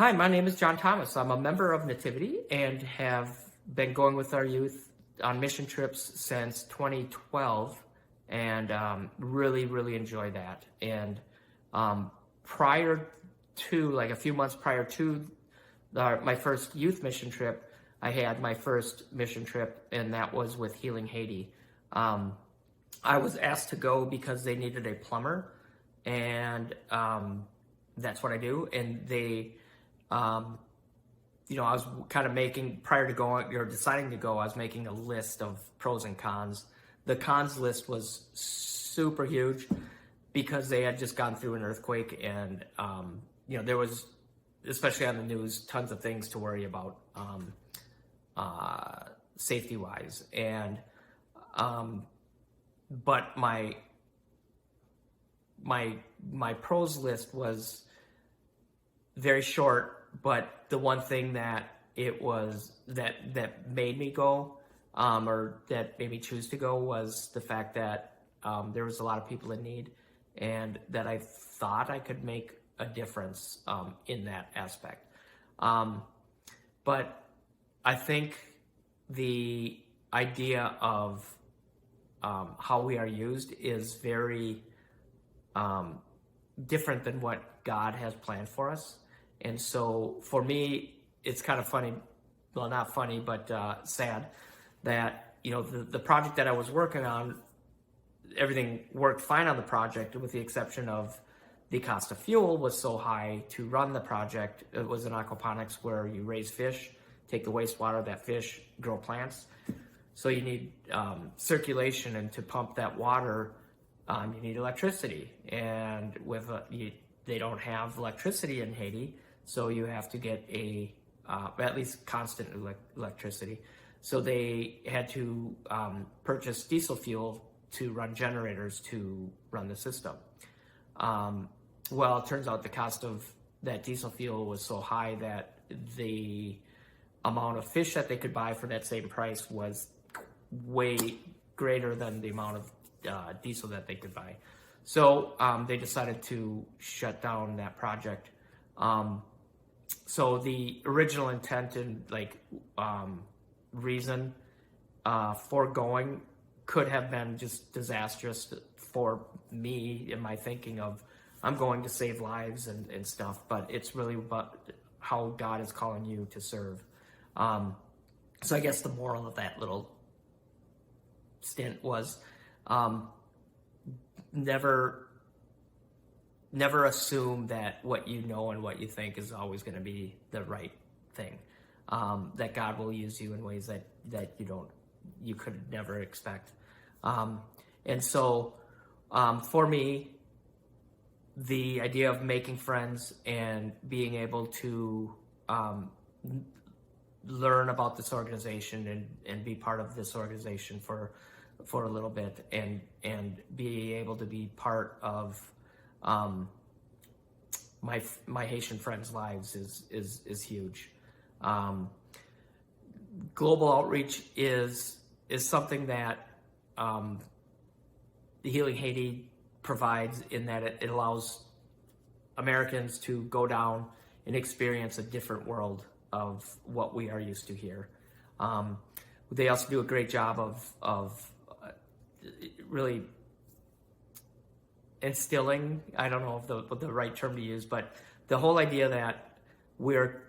Hi, my name is Jon Tomas. I'm a member of Nativity and have been going with our youth on mission trips since 2012 and really enjoy that. And prior to, like a few months prior to my first youth mission trip, I had my first mission trip, and that was with Healing Haiti. I was asked to go because they needed a plumber, and that's what I do. And they I was kind of making, prior to going or deciding to go, I was making a list of pros and cons. The cons list was super huge because they had just gone through an earthquake, and there was, especially on the news, tons of things to worry about safety wise. And but my pros list was very short, but the one thing that that made me go, or that made me choose to go, was the fact that there was a lot of people in need, and that I thought I could make a difference in that aspect. But I think the idea of how we are used is very different than what God has planned for us. And so for me, it's kind of funny, well, not funny, but sad that, the project that I was working on, everything worked fine on the project, with the exception of the cost of fuel was so high to run the project. It was an aquaponics where you raise fish, take the wastewater of that fish, grow plants. So you need circulation, and to pump that water, you need electricity. And they don't have electricity in Haiti, so you have to get at least constant electricity. So they had to purchase diesel fuel to run generators to run the system. Well, it turns out the cost of that diesel fuel was so high that the amount of fish that they could buy for that same price was way greater than the amount of diesel that they could buy. So they decided to shut down that project. So the original intent and reason for going could have been just disastrous for me in my thinking of, I'm going to save lives and stuff, but it's really about how God is calling you to serve. So I guess the moral of that little stint was, never assume that what you know and what you think is always going to be the right thing. That God will use you in ways that you could never expect. And so for me, the idea of making friends and being able to learn about this organization and be part of this organization for a little bit, and be able to be part of my Haitian friends' lives is huge. Global outreach is something that the Healing Haiti provides, in that it allows Americans to go down and experience a different world of what we are used to here. They also do a great job of really instilling, I don't know if the right term to use, but the whole idea that we're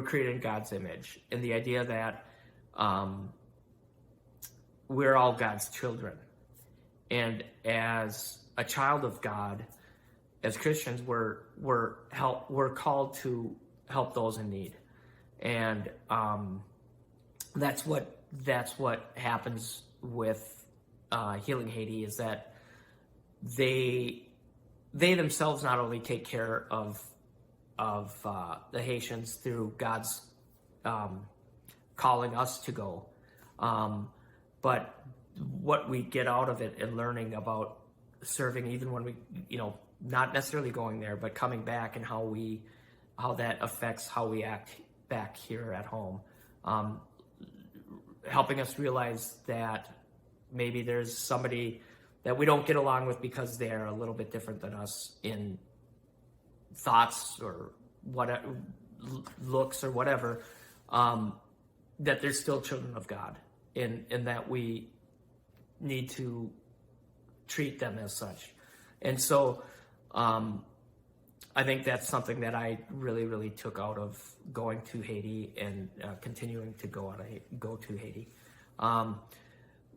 created in God's image, and the idea that we're all God's children. And as a child of God, as Christians, we're called to help those in need. And that's what happens with Healing Haiti, is that they themselves not only take care of the Haitians through God's calling us to go, but what we get out of it and learning about serving, even when we, not necessarily going there, but coming back, and how that affects how we act back here at home, helping us realize that maybe there's somebody that we don't get along with because they're a little bit different than us in thoughts or what looks or whatever, that they're still children of God, and that we need to treat them as such. And so I think that's something that I really took out of going to Haiti and continuing to go to Haiti.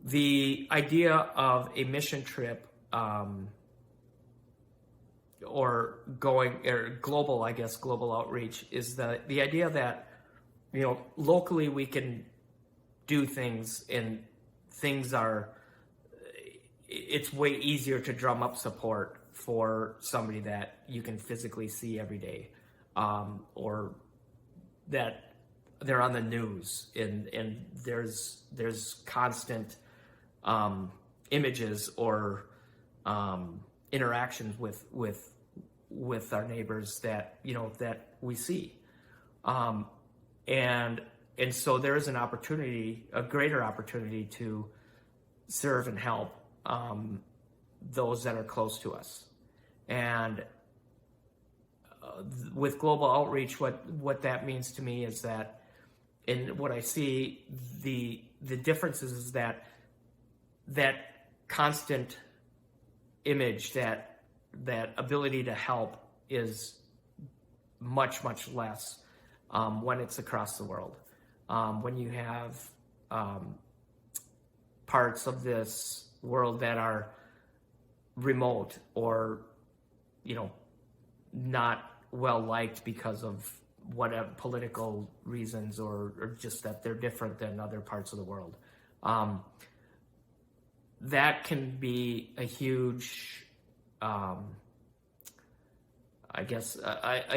The idea of a mission trip, or global outreach, is the idea that, locally we can do things, and it's way easier to drum up support for somebody that you can physically see every day, or that they're on the news, and there's constant images or interactions with our neighbors that that we see, and so there is a greater opportunity to serve and help those that are close to us. And with global outreach, what that means to me is that, in what I see, the difference is that constant image, that ability to help, is much less when it's across the world. When you have parts of this world that are remote, or not well liked because of whatever political reasons, or just that they're different than other parts of the world, that can be a huge, a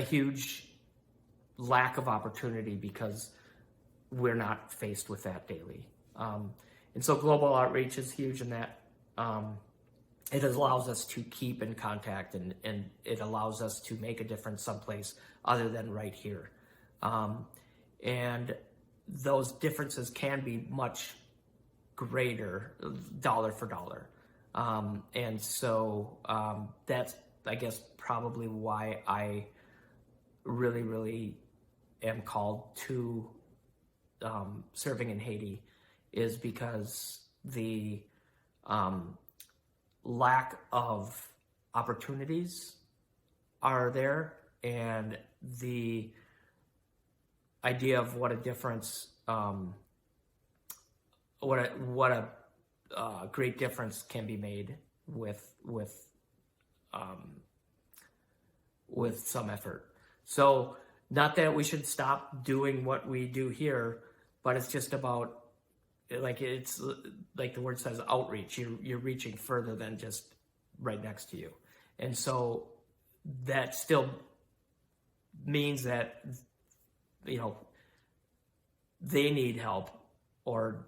huge lack of opportunity, because we're not faced with that daily. And so global outreach is huge in that. It allows us to keep in contact, and it allows us to make a difference someplace other than right here. And those differences can be much greater, dollar for dollar. And so that's, I guess, probably why I really am called to serving in Haiti, is because the lack of opportunities are there, and the idea of what a difference, what a great difference can be made with some effort. So, not that we should stop doing what we do here, but it's just about, it's like the word says, outreach. You're reaching further than just right next to you. And so that still means that, they need help, or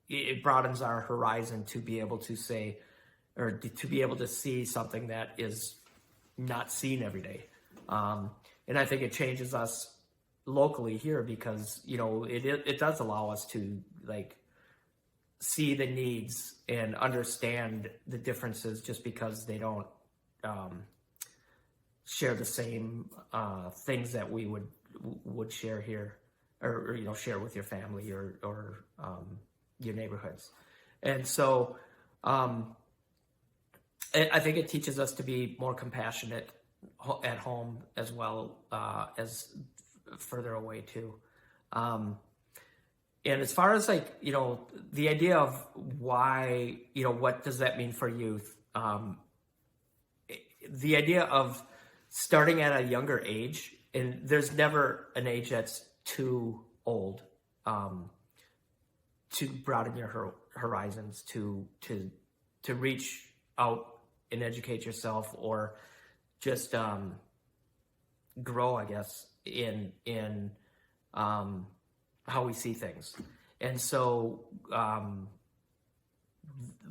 it broadens our horizon to be able to say, or to be able to see something that is not seen every day. And I think it changes us locally here, because it does allow us to see the needs and understand the differences, just because they don't share the same things that we would share here, or share with your family, or your neighborhoods. And so I think it teaches us to be more compassionate at home, as well as further away too. And as far as the idea of why, what does that mean for youth? The idea of starting at a younger age, and there's never an age that's too old to broaden your horizons, to reach out and educate yourself, or just grow, I guess, in how we see things. And so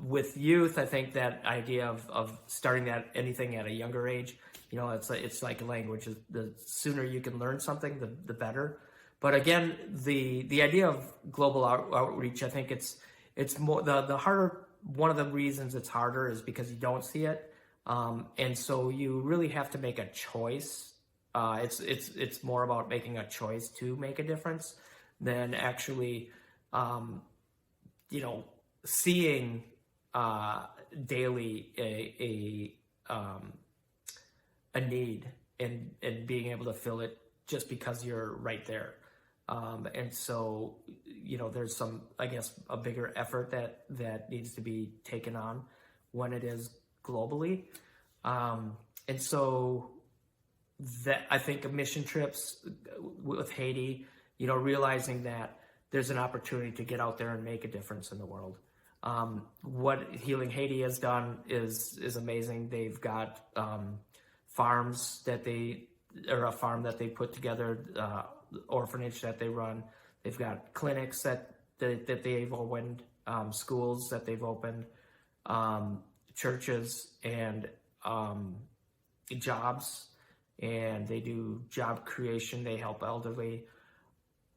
with youth, I think that idea of starting anything at a younger age, it's like language. The sooner you can learn something, the better. But again, the idea of global outreach, I think it's more the harder. One of the reasons it's harder is because you don't see it, and so you really have to make a choice It's more about making a choice to make a difference than actually, seeing daily a need and being able to fill it just because you're right there. And so, there's some, I guess, a bigger effort that needs to be taken on when it is globally. And so that, I think, of mission trips with Haiti, realizing that there's an opportunity to get out there and make a difference in the world. What Healing Haiti has done is amazing. They've got farms or a farm that they put together, orphanage that they run. They've got clinics that they've opened, schools that they've opened, churches, and jobs. And they do job creation. They help elderly.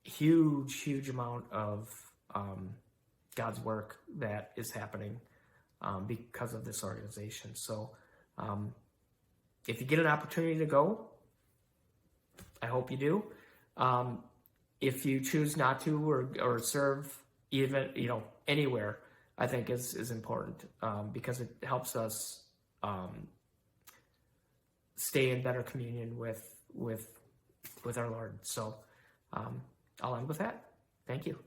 Huge amount of God's work that is happening because of this organization. So if you get an opportunity to go, I hope you do. If you choose not to or serve even anywhere, I think is important because it helps us stay in better communion with our Lord. So I'll end with that. Thank you.